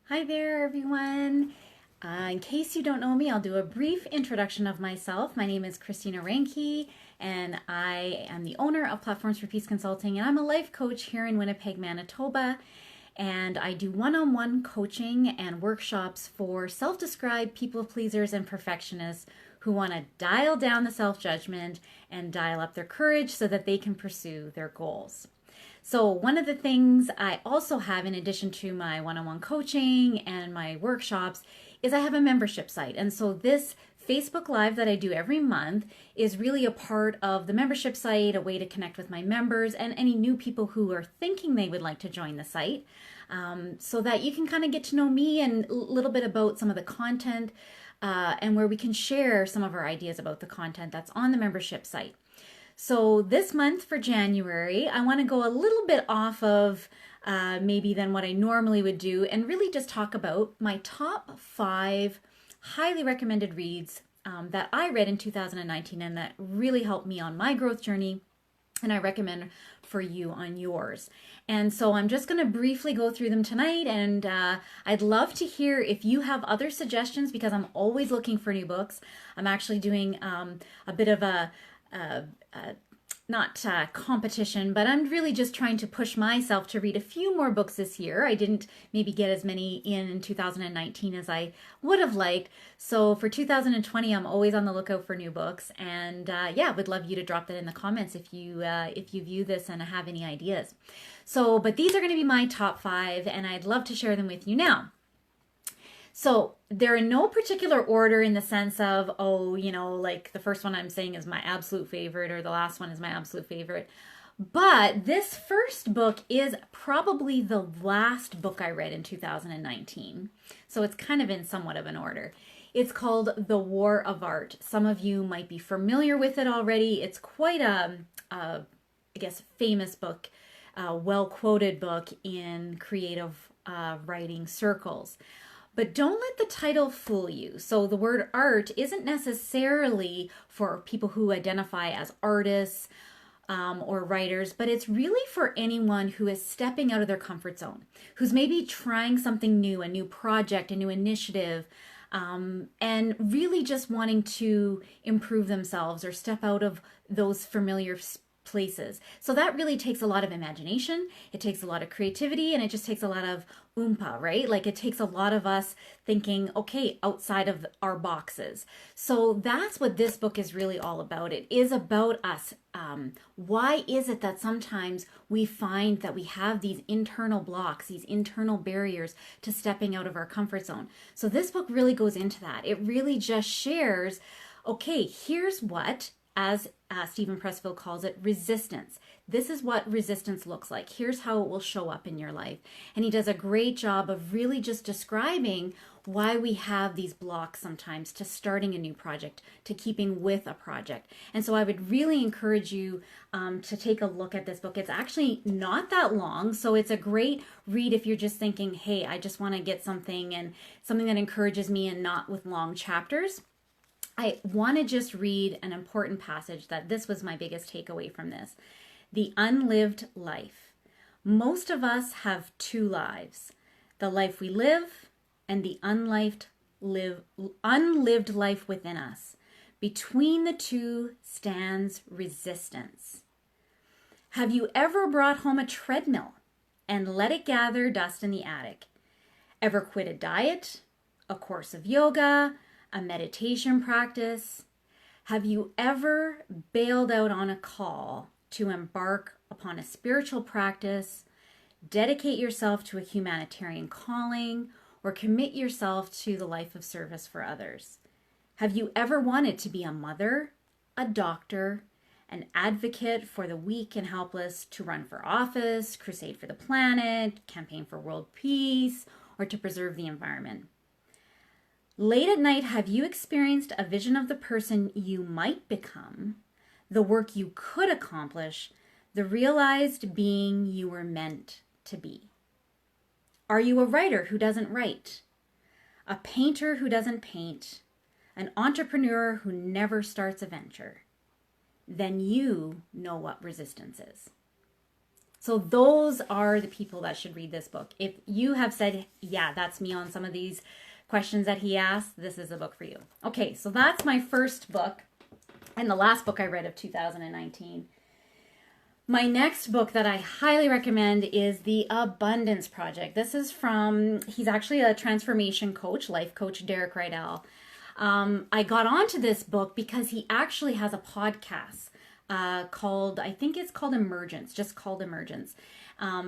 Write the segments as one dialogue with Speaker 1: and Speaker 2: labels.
Speaker 1: Hi there, everyone. In case you don't know me, I'll do a brief introduction of myself. My name is Christina Ranke, and I am the owner of Platforms for Peace Consulting, and I'm a life coach here in Winnipeg, Manitoba. And I do one on one coaching and workshops for self described people pleasers and perfectionists who want to dial down the self judgment and dial up their courage so that they can pursue their goals. So, one of the things I also have, in addition to my one on one coaching and my workshops, is I have a membership site. And so, this Facebook Live that I do every month is really a part of the membership site, a way to connect with my members and any new people who are thinking they would like to join the site, so that you can kind of get to know me and a little bit about some of the content, and where we can share some of our ideas about the content that's on the membership site. So this month for January, I want to go a little bit off of maybe than what I normally would do and really just talk about my top 5 highly recommended reads that I read in 2019 and that really helped me on my growth journey and I recommend for you on yours. And so I'm just going to briefly go through them tonight, and I'd love to hear if you have other suggestions because I'm always looking for new books. I'm actually doing a bit of a not competition, but I'm really just trying to push myself to read a few more books this year. I didn't maybe get as many in 2019 as I would have liked. So for 2020, I'm always on the lookout for new books, and yeah, would love you to drop that in the comments if you view this and have any ideas. So, but these are going to be my top 5, and I'd love to share them with you now. So they're in no particular order in the sense of, oh, like the first one I'm saying is my absolute favorite or the last one is my absolute favorite. But this first book is probably the last book I read in 2019. So it's kind of in somewhat of an order. It's called The War of Art. Some of you might be familiar with it already. It's quite I guess, famous book, well-quoted book in creative writing circles. But don't let the title fool you. So the word art isn't necessarily for people who identify as artists or writers, but it's really for anyone who is stepping out of their comfort zone, who's maybe trying something new, a new project, a new initiative, and really just wanting to improve themselves or step out of those familiar places. So that really takes a lot of imagination, it takes a lot of creativity, and it just takes a lot of oompa, right? Like it takes a lot of us thinking, okay, outside of our boxes. So that's what this book is really all about. It is about us. Why is it that sometimes we find that we have these internal blocks, these internal barriers to stepping out of our comfort zone? So this book really goes into that. It really just shares, okay, here's what, as Stephen Pressfield calls it, resistance. This is what resistance looks like. Here's how it will show up in your life. And he does a great job of really just describing why we have these blocks sometimes to starting a new project, to keeping with a project. And so I would really encourage you to take a look at this book. It's actually not that long, so it's a great read if you're just thinking, hey, I just want to get something and something that encourages me and not with long chapters. I want to just read an important passage that this was my biggest takeaway from this. The unlived life. Most of us have 2 lives, the life we live and the unlived life within us. Between the two stands resistance. Have you ever brought home a treadmill and let it gather dust in the attic? Ever quit a diet, a course of yoga, a meditation practice? Have you ever bailed out on a call to embark upon a spiritual practice, dedicate yourself to a humanitarian calling, or commit yourself to the life of service for others? Have you ever wanted to be a mother, a doctor, an advocate for the weak and helpless, to run for office, crusade for the planet, campaign for world peace, or to preserve the environment? Late at night, have you experienced a vision of the person you might become, the work you could accomplish, the realized being you were meant to be? Are you a writer who doesn't write, a painter who doesn't paint, an entrepreneur who never starts a venture? Then you know what resistance is. So those are the people that should read this book. If you have said, yeah, that's me on some of these questions that he asked, this is a book for you. Okay, so that's my first book and the last book I read of 2019. My next book that I highly recommend is The Abundance Project. This is from, he's actually a transformation coach, life coach, Derek Rydell. I got onto this book because he actually has a podcast called, I think it's called Emergence, just called Emergence.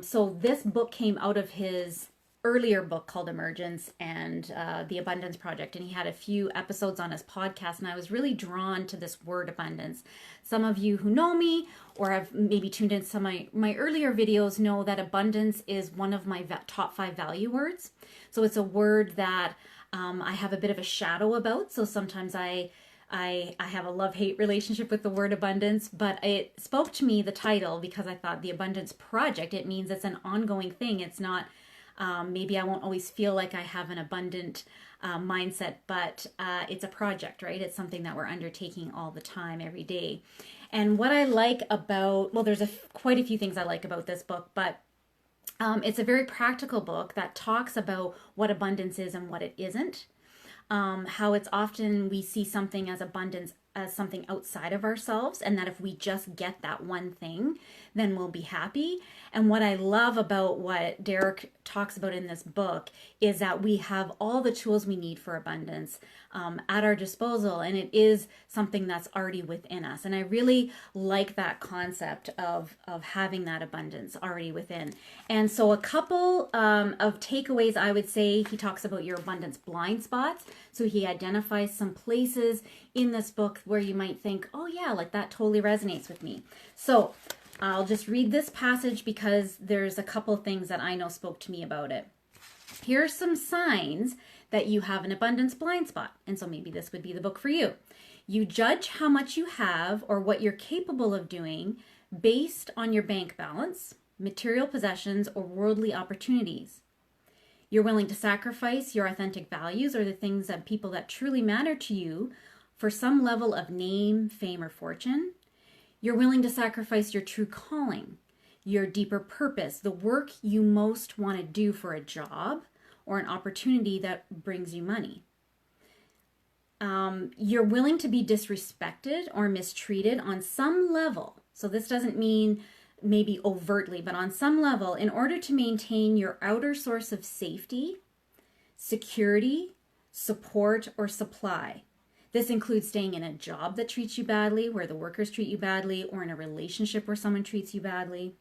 Speaker 1: So this book came out of his earlier book called Emergence and The Abundance Project, and he had a few episodes on his podcast, and I was really drawn to this word abundance. Some of you who know me or have maybe tuned in some of my earlier videos know that abundance is one of my top 5 value words. So it's a word that I have a bit of a shadow about. So sometimes I have a love-hate relationship with the word abundance, but it spoke to me, the title, because I thought The Abundance Project, it means it's an ongoing thing. It's not, maybe I won't always feel like I have an abundant mindset, but it's a project, right? It's something that we're undertaking all the time, every day. And what I like about, well, there's quite a few things I like about this book, but it's a very practical book that talks about what abundance is and what it isn't. How it's often we see something as abundance as something outside of ourselves, and that if we just get that one thing, then we'll be happy. And what I love about what Derek talks about in this book is that we have all the tools we need for abundance at our disposal, and it is something that's already within us. And I really like that concept of having that abundance already within. And so a couple of takeaways, I would say, he talks about your abundance blind spots. So he identifies some places in this book where you might think, oh yeah, like that totally resonates with me. So I'll just read this passage because there's a couple things that I know spoke to me about it. Here are some signs that you have an abundance blind spot. And so maybe this would be the book for you. You judge how much you have or what you're capable of doing based on your bank balance, material possessions, or worldly opportunities. You're willing to sacrifice your authentic values or the things that people that truly matter to you for some level of name, fame, or fortune. You're willing to sacrifice your true calling, your deeper purpose, the work you most want to do for a job or an opportunity that brings you money. You're willing to be disrespected or mistreated on some level. So this doesn't mean maybe overtly, but on some level, in order to maintain your outer source of safety, security, support, or supply. This includes staying in a job that treats you badly, where the workers treat you badly, or in a relationship where someone treats you badly,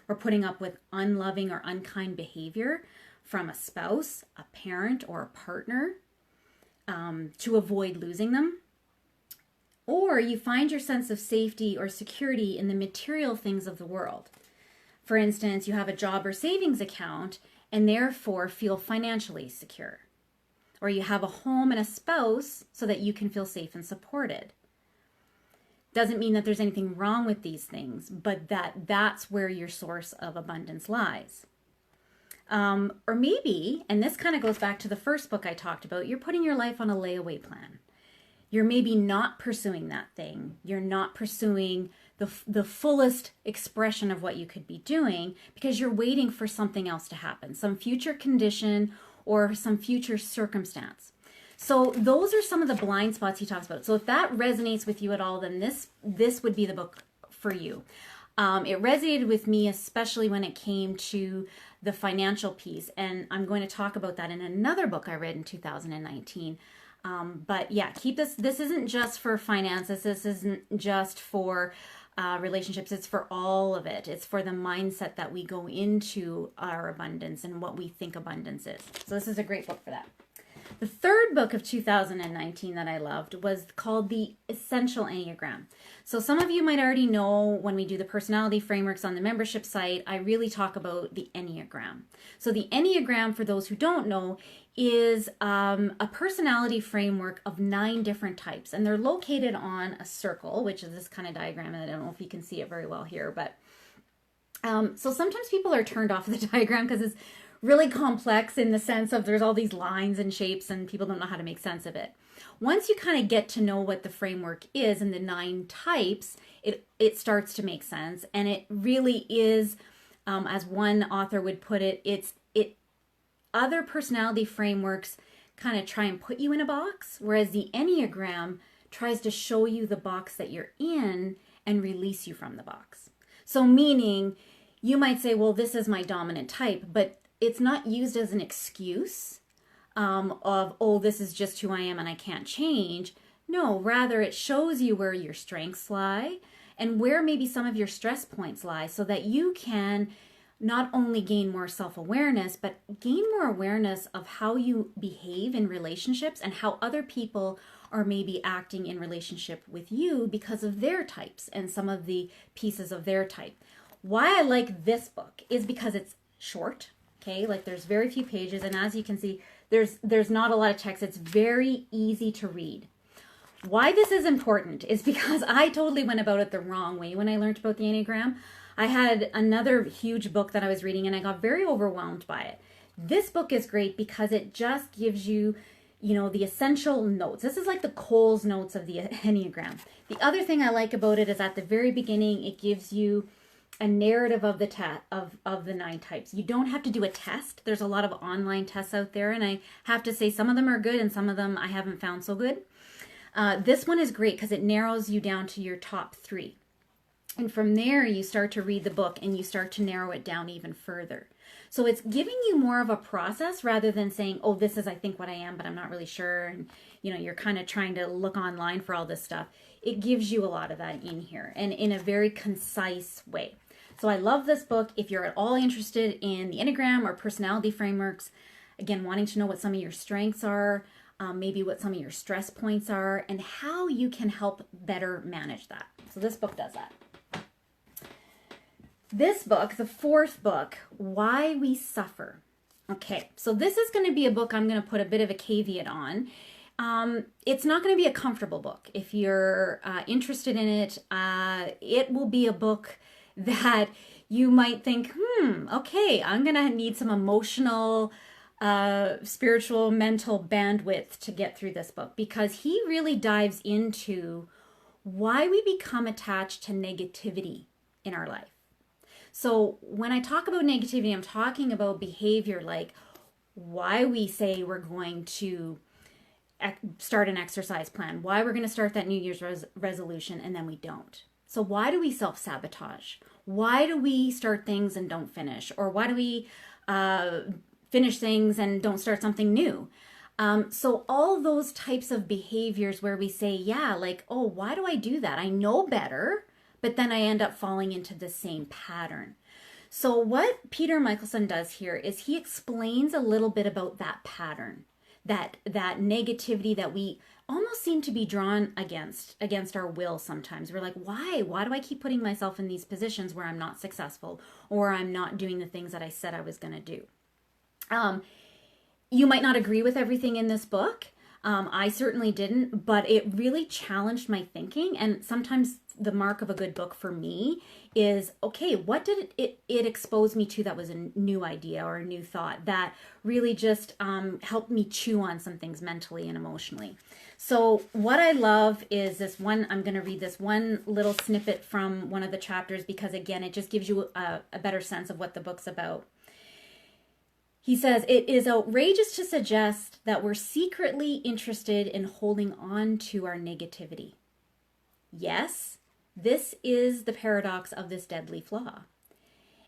Speaker 1: or putting up with unloving or unkind behavior from a spouse, a parent, or a partner to avoid losing them. Or you find your sense of safety or security in the material things of the world. For instance, you have a job or savings account and therefore feel financially secure. Or you have a home and a spouse so that you can feel safe and supported. Doesn't mean that there's anything wrong with these things, but that's where your source of abundance lies. Or maybe, and this kind of goes back to the first book I talked about, you're putting your life on a layaway plan. You're maybe not pursuing that thing. You're not pursuing the fullest expression of what you could be doing because you're waiting for something else to happen, some future condition or some future circumstance. So those are some of the blind spots he talks about. So if that resonates with you at all, then this would be the book for you. It resonated with me, especially when it came to the financial piece. And I'm going to talk about that in another book I read in 2019. But yeah, keep this. This isn't just for finances. This isn't just for relationships. It's for all of it. It's for the mindset that we go into our abundance and what we think abundance is. So this is a great book for that. The third book of 2019 that I loved was called The Essential Enneagram. So some of you might already know when we do the personality frameworks on the membership site, I really talk about the Enneagram. So the Enneagram, for those who don't know, is a personality framework of 9 different types. And they're located on a circle, which is this kind of diagram. And I don't know if you can see it very well here, but so sometimes people are turned off the diagram because it's really complex in the sense of there's all these lines and shapes and people don't know how to make sense of it. Once you kind of get to know what the framework is and the 9 types, it starts to make sense. And it really is As one author would put it, other personality frameworks kind of try and put you in a box, whereas the Enneagram tries to show you the box that you're in and release you from the box. So meaning you might say, well, this is my dominant type, but it's not used as an excuse of, oh, this is just who I am and I can't change. No, rather it shows you where your strengths lie and where maybe some of your stress points lie so that you can not only gain more self-awareness, but gain more awareness of how you behave in relationships and how other people are maybe acting in relationship with you because of their types and some of the pieces of their type. Why I like this book is because it's short, okay? Like there's very few pages, and as you can see, there's not a lot of text. It's very easy to read. Why this is important is because I totally went about it the wrong way when I learned about the Enneagram. I had another huge book that I was reading and I got very overwhelmed by it. This book is great because it just gives you, the essential notes. This is like the Coles notes of the Enneagram. The other thing I like about it is at the very beginning, it gives you a narrative of the of the 9 types. You don't have to do a test. There's a lot of online tests out there, and I have to say some of them are good and some of them I haven't found so good. This one is great because it narrows you down to your top 3. And from there, you start to read the book and you start to narrow it down even further. So it's giving you more of a process rather than saying, oh, this is, I think, what I am, but I'm not really sure. And, you're kind of trying to look online for all this stuff. It gives you a lot of that in here and in a very concise way. So I love this book. If you're at all interested in the Enneagram or personality frameworks, again, wanting to know what some of your strengths are, maybe what some of your stress points are, and how you can help better manage that. So this book does that. This book, the 4th book, Why We Suffer. Okay, so this is going to be a book I'm going to put a bit of a caveat on. It's not going to be a comfortable book. If you're interested in it, it will be a book that you might think, okay, I'm going to need some emotional, spiritual, mental bandwidth to get through this book, because he really dives into why we become attached to negativity in our life. So when I talk about negativity, I'm talking about behavior like why we say we're going to start an exercise plan, why we're going to start that New Year's resolution, and then we don't. So why do we self-sabotage? Why do we start things and don't finish? Or why do we finish things and don't start something new? So all those types of behaviors where we say, oh, why do I do that? I know better. But then I end up falling into the same pattern. So what Peter Michelson does here is he explains a little bit about that pattern, that negativity that we almost seem to be drawn against our will sometimes. We're like, why? Why do I keep putting myself in these positions where I'm not successful or I'm not doing the things that I said I was going to do? You might not agree with everything in this book. I certainly didn't, but it really challenged my thinking. And sometimes the mark of a good book for me is, okay, what did it expose me to that was a new idea or a new thought that really just helped me chew on some things mentally and emotionally. So what I love is this one. I'm going to read this one little snippet from one of the chapters because, again, it just gives you a better sense of what the book's about. He says, it is outrageous to suggest that we're secretly interested in holding on to our negativity. Yes, this is the paradox of this deadly flaw.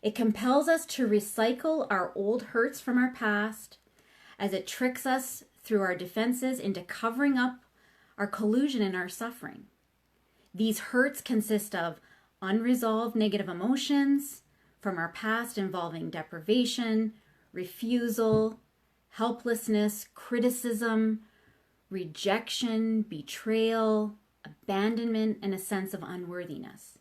Speaker 1: It compels us to recycle our old hurts from our past as it tricks us through our defenses into covering up our collusion in our suffering. These hurts consist of unresolved negative emotions from our past involving deprivation, refusal, helplessness, criticism, rejection, betrayal, abandonment, and a sense of unworthiness.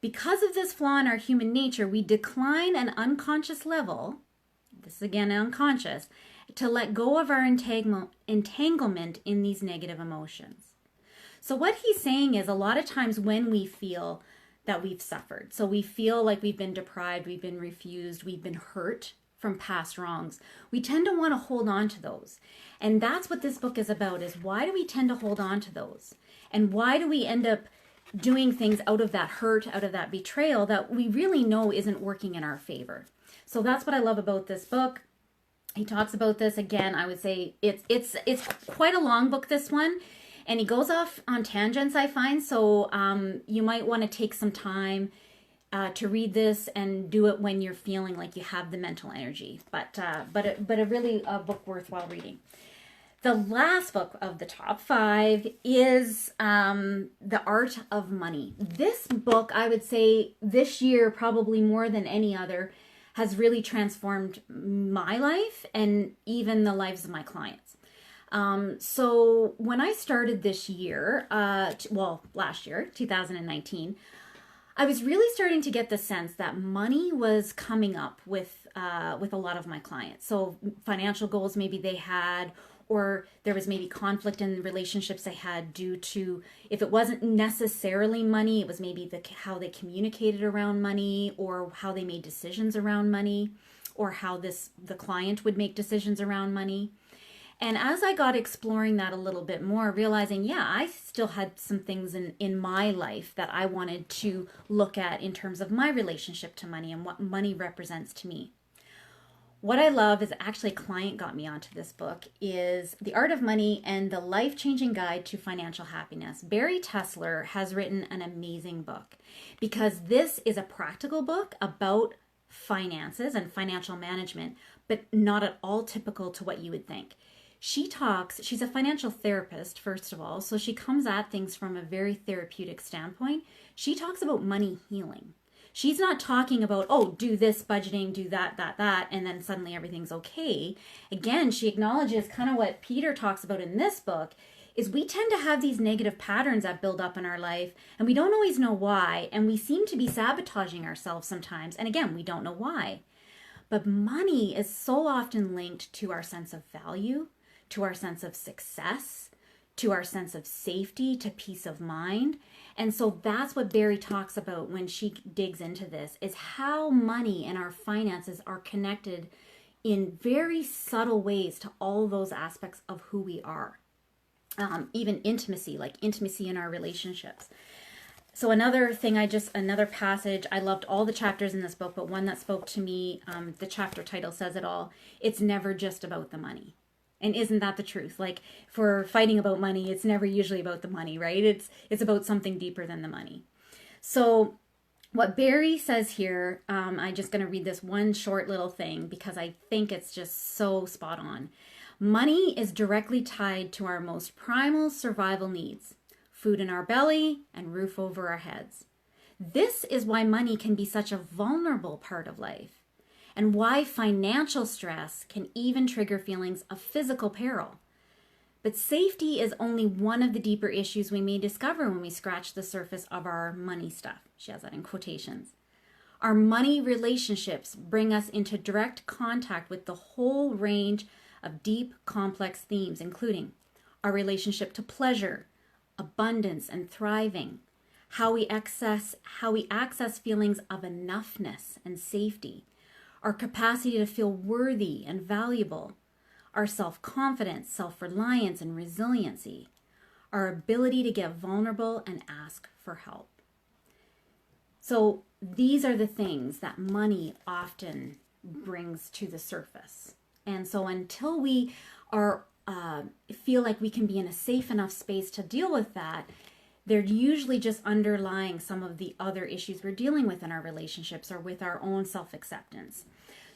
Speaker 1: Because of this flaw in our human nature, we decline an unconscious level, this is again unconscious, to let go of our entanglement in these negative emotions. So what he's saying is a lot of times when we feel that we've suffered. So we feel like we've been deprived, we've been refused, we've been hurt from past wrongs. We tend to want to hold on to those. And that's what this book is about, is why do we tend to hold on to those? And why do we end up doing things out of that hurt, out of that betrayal that we really know isn't working in our favor. So that's what I love about this book. He talks about this again. I would say it's quite a long book, this one, and he goes off on tangents, I find. So you might want to take some time to read this and do it when you're feeling like you have the mental energy. But a really book worthwhile reading. The last book of the top 5 is The Art of Money. This book, I would say, this year, probably more than any other, has really transformed my life and even the lives of my clients. So when I started this year, last year, 2019, I was really starting to get the sense that money was coming up with a lot of my clients. So financial goals maybe they had, or there was maybe conflict in relationships they had due to, if it wasn't necessarily money, it was maybe how they communicated around money, or how they made decisions around money, or how the client would make decisions around money. And as I got exploring that a little bit more, realizing, I still had some things in my life that I wanted to look at in terms of my relationship to money and what money represents to me. What I love is actually a client got me onto this book, is The Art of Money and the Life-Changing Guide to Financial Happiness. Barry Tesler has written an amazing book because this is a practical book about finances and financial management, but not at all typical to what you would think. She's a financial therapist, first of all, so she comes at things from a very therapeutic standpoint. She talks about money healing. She's not talking about, do this budgeting, do that, and then suddenly everything's okay. Again, she acknowledges kind of what Peter talks about in this book, is we tend to have these negative patterns that build up in our life, and we don't always know why, and we seem to be sabotaging ourselves sometimes, and again, we don't know why. But money is so often linked to our sense of value, to our sense of success, to our sense of safety, to peace of mind. And so that's what Barry talks about when she digs into this, is how money and our finances are connected in very subtle ways to all those aspects of who we are. Even intimacy, like intimacy in our relationships. So another passage, I loved all the chapters in this book, but one that spoke to me, the chapter title says it all. It's never just about the money. And isn't that the truth? Like, for fighting about money, it's never usually about the money, right? It's about something deeper than the money. So what Barry says here, I'm just going to read this one short little thing because I think it's just so spot on. Money is directly tied to our most primal survival needs: food in our belly and roof over our heads. This is why money can be such a vulnerable part of life, and why financial stress can even trigger feelings of physical peril. But safety is only one of the deeper issues we may discover when we scratch the surface of our money stuff. She has that in quotations. Our money relationships bring us into direct contact with the whole range of deep, complex themes, including our relationship to pleasure, abundance, and thriving, how we access feelings of enoughness and safety, our capacity to feel worthy and valuable, our self-confidence, self-reliance, and resiliency, our ability to get vulnerable and ask for help. So these are the things that money often brings to the surface. And so until we are feel like we can be in a safe enough space to deal with that, they're usually just underlying some of the other issues we're dealing with in our relationships or with our own self-acceptance.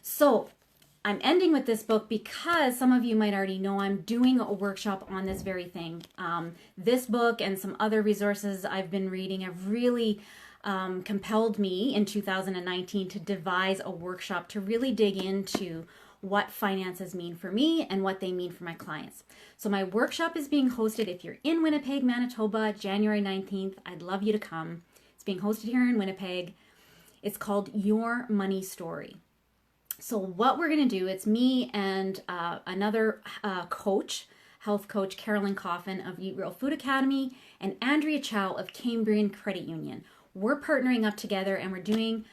Speaker 1: So I'm ending with this book because some of you might already know I'm doing a workshop on this very thing. This book and some other resources I've been reading have really compelled me in 2019 to devise a workshop to really dig into what finances mean for me and what they mean for my clients. So my workshop is being hosted, if you're in Winnipeg, Manitoba, January 19th. I'd love you to come. It's being hosted here in Winnipeg. It's called Your Money Story. So what we're going to do, it's me and another coach, health coach, Carolyn Coffin of Eat Real Food Academy, and Andrea Chow of Cambrian Credit Union. We're partnering up together and we're doing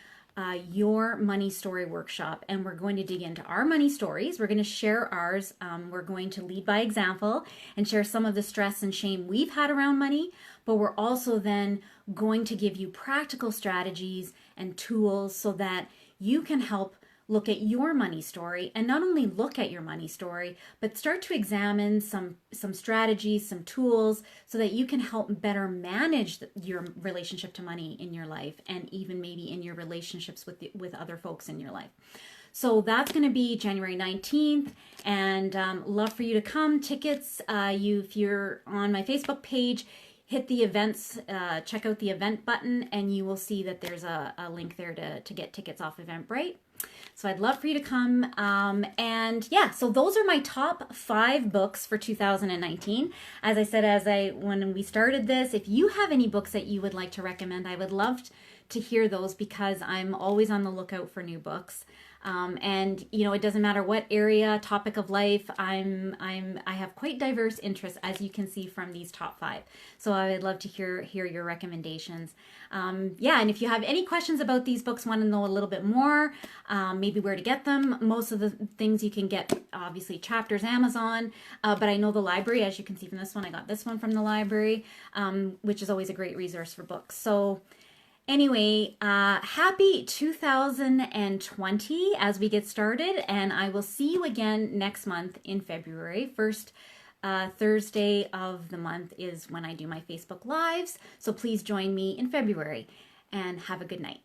Speaker 1: your money story workshop, and we're going to dig into our money stories. We're going to share ours. We're going to lead by example and share some of the stress and shame we've had around money, but we're also then going to give you practical strategies and tools so that you can help look at your money story, and not only look at your money story, but start to examine some strategies, some tools, so that you can help better manage your relationship to money in your life, and even maybe in your relationships with other folks in your life. So that's going to be January 19th, and love for you to come. Tickets, if you're on my Facebook page, hit the events, check out the event button, and you will see that there's a link there to get tickets off Eventbrite. So I'd love for you to come. And yeah, so those are my top 5 books for 2019. As I said, when we started this, if you have any books that you would like to recommend, I would love to hear those, because I'm always on the lookout for new books. And it doesn't matter what area, topic of life, I have quite diverse interests, as you can see from these top 5. So I would love to hear your recommendations. And if you have any questions about these books, want to know a little bit more, maybe where to get them, most of the things you can get, obviously, Chapters, Amazon, but I know the library, as you can see from this one, I got this one from the library, which is always a great resource for books. So anyway, happy 2020 as we get started, and I will see you again next month in February. First Thursday of the month is when I do my Facebook Lives, so please join me in February, and have a good night.